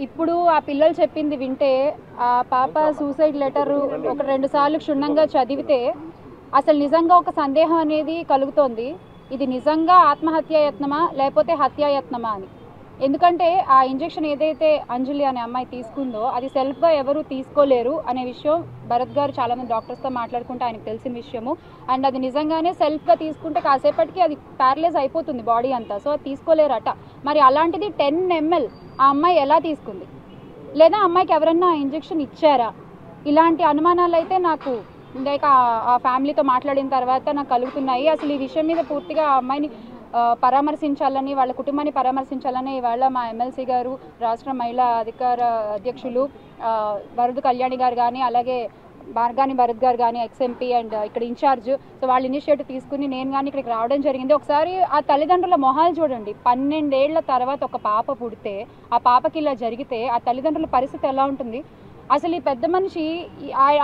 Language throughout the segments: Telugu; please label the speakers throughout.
Speaker 1: ఇప్పుడు ఆ పిల్లలు చెప్పింది వింటే ఆ పాప సూసైడ్ లెటర్ ఒక 2 సార్లు క్షుణ్ణంగా చదివితే అసలు నిజంగా ఒక సందేహం అనేది కలుగుతోంది. ఇది నిజంగా ఆత్మహత్యాయత్నమా లేకపోతే హత్యాయత్నమా అని. ఎందుకంటే ఆ ఇంజెక్షన్ ఏదైతే అంజలి అనే అమ్మాయి తీసుకుందో అది సెల్ఫ్గా ఎవరు తీసుకోలేరు అనే విషయం భరత్ గారు చాలామంది డాక్టర్స్తో మాట్లాడుకుంటే ఆయనకు తెలిసిన విషయము. అండ్ అది నిజంగానే సెల్ఫ్గా తీసుకుంటే కాసేపటికి అది ప్యారలైజ్ అయిపోతుంది బాడీ అంతా. సో అది తీసుకోలేరట. మరి అలాంటిది 10 ml ఆ అమ్మాయి ఎలా తీసుకుంది, లేదా అమ్మాయికి ఎవరన్నా ఇంజెక్షన్ ఇచ్చారా? ఇలాంటి అనుమానాలు అయితే నాకు లైక్ ఆ ఫ్యామిలీతో మాట్లాడిన తర్వాత నాకు కలుగుతున్నాయి. అసలు ఈ విషయం మీద పూర్తిగా ఆ అమ్మాయిని పరామర్శించాలని, వాళ్ళ కుటుంబాన్ని పరామర్శించాలని ఇవాళ మా ఎమ్మెల్సీ గారు, రాష్ట్ర మహిళా అధికార అధ్యక్షులు వరద కళ్యాణి గారు కానీ, అలాగే మార్గాని భరత్ గారు కానీ, ఎక్స్ఎంపీ అండ్ ఇక్కడ ఇన్ఛార్జ్, సో వాళ్ళు ఇనిషియేటివ్ తీసుకుని నేను కానీ ఇక్కడికి రావడం జరిగింది. ఒకసారి ఆ తల్లిదండ్రుల మొహాలు చూడండి. 12 ఏళ్ల తర్వాత ఒక పాప పుడితే ఆ పాపకి ఇలా జరిగితే ఆ తల్లిదండ్రుల పరిస్థితి ఎలా ఉంటుంది? అసలు ఈ పెద్ద మనిషి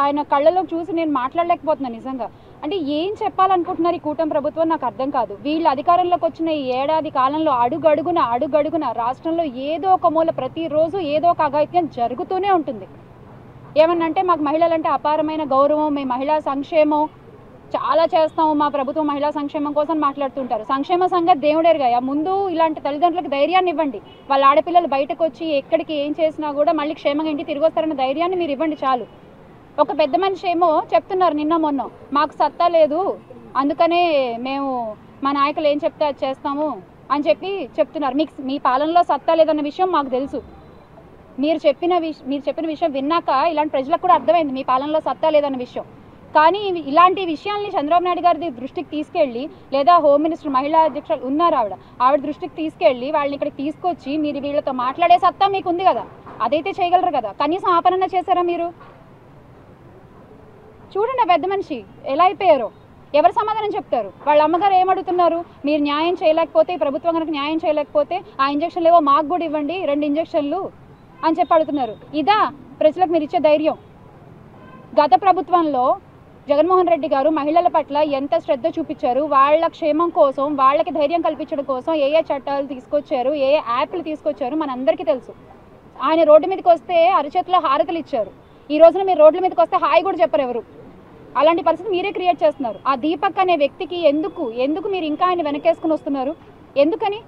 Speaker 1: ఆయన కళ్ళలో చూసి నేను మాట్లాడలేకపోతున్నాను నిజంగా. అంటే ఏం చెప్పాలనుకుంటున్నారు ఈ కూటమి ప్రభుత్వం నాకు అర్థం కాదు. వీళ్ళు అధికారంలోకి వచ్చిన ఈ ఏడాది కాలంలో అడుగడుగున రాష్ట్రంలో ఏదో ఒక మూల ప్రతిరోజు ఏదో ఒక అఘాయిత్యం జరుగుతూనే ఉంటుంది. ఏమన్నంటే మాకు మహిళలంటే అపారమైన గౌరవం, మేము మహిళా సంక్షేమం చాలా చేస్తాము, మా ప్రభుత్వం మహిళా సంక్షేమం కోసం మాట్లాడుతుంటారు. సంక్షేమ సంఘం దేవుడేరుగా. ముందు ఇలాంటి తల్లిదండ్రులకు ధైర్యాన్ని ఇవ్వండి. వాళ్ళ ఆడపిల్లలు బయటకు వచ్చి ఎక్కడికి ఏం చేసినా కూడా మళ్ళీ క్షేమంగా ఇంటికి తిరిగి వస్తారన్న ధైర్యాన్ని మీరు ఇవ్వండి చాలు. ఒక పెద్ద మనిషి ఏమో చెప్తున్నారు నిన్న మొన్న, మాకు సత్తా లేదు అందుకనే మేము మా నాయకులు ఏం చెప్తే అది చేస్తాము అని చెప్తున్నారు. మీ పాలనలో సత్తా లేదన్న విషయం మాకు తెలుసు. మీరు చెప్పిన విషయం విన్నాక ఇలాంటి ప్రజలకు కూడా అర్థమైంది మీ పాలనలో సత్తా లేదన్న విషయం. కానీ ఇలాంటి విషయాల్ని చంద్రబాబు నాయుడు గారి దృష్టికి తీసుకెళ్ళి, లేదా హోమ్ మినిస్టర్ మహిళా అధ్యక్షులు ఉన్నారు ఆవిడ దృష్టికి తీసుకెళ్ళి వాళ్ళని ఇక్కడికి తీసుకొచ్చి మీరు వీళ్ళతో మాట్లాడే సత్తా మీకు ఉంది కదా, అదైతే చేయగలరు కదా. కనీసం ఆపరణ చేశారా మీరు? చూడండి పెద్ద మనిషి ఎలా అయిపోయారో. ఎవరు సమాధానం చెప్తారు? వాళ్ళ అమ్మగారు ఏమడుగుతున్నారు? మీరు న్యాయం చేయలేకపోతే, ఈ ప్రభుత్వం కనుక న్యాయం చేయలేకపోతే ఆ ఇంజక్షన్లు ఏవో మాకు కూడా ఇవ్వండి 2 ఇంజక్షన్లు అని చెప్పి అడుగుతున్నారు. ఇదా ప్రజలకు మీరు ఇచ్చే ధైర్యం? గత ప్రభుత్వంలో జగన్మోహన్ రెడ్డి గారు మహిళల పట్ల ఎంత శ్రద్ధ చూపించారు, వాళ్ళ క్షేమం కోసం, వాళ్ళకి ధైర్యం కల్పించడం కోసం ఏ చట్టాలు తీసుకొచ్చారు, ఏ యాప్లు తీసుకొచ్చారు మనందరికీ తెలుసు. ఆయన రోడ్డు మీదకి వస్తే అరచేతిలో హారతలు ఇచ్చారు. ఈ రోజున మీరు రోడ్ల మీదకి వస్తే హాయి కూడా చెప్పరు ఎవరు. అలాంటి పరిస్థితి మీరే క్రియేట్ చేస్తున్నారు. ఆ దీపక్ అనే వ్యక్తికి ఎందుకు మీరు ఇంకా ఆయన వెనకేసుకుని వస్తున్నారు? ఎందుకని?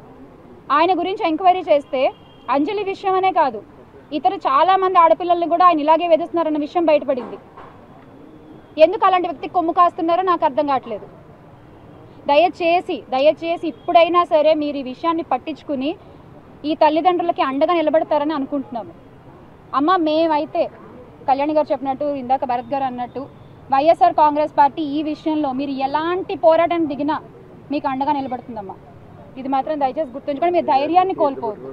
Speaker 1: ఆయన గురించి ఎంక్వైరీ చేస్తే అంజలి విషయం అనే కాదు, ఇతర చాలా మంది ఆడపిల్లల్ని కూడా ఆయన ఇలాగే వేధిస్తున్నారన్న విషయం బయటపడింది. ఎందుకు అలాంటి వ్యక్తికి కొమ్ము కాస్తున్నారో నాకు అర్థం కావట్లేదు. దయచేసి ఇప్పుడైనా సరే మీరు ఈ విషయాన్ని పట్టించుకుని ఈ తల్లిదండ్రులకి అండగా నిలబడతారని అనుకుంటున్నాము. అమ్మ, మేమైతే కళ్యాణి గారు చెప్పినట్టు, ఇందాక భరత్ గారు అన్నట్టు, వైఎస్ఆర్ కాంగ్రెస్ పార్టీ ఈ విషయంలో మీరు ఎలాంటి పోరాటాన్ని దిగినా మీకు అండగా నిలబడుతుందమ్మా. ఇది మాత్రం దయచేసి గుర్తుంచుకోండి. మీరు ధైర్యాన్ని కోల్పోవద్దు.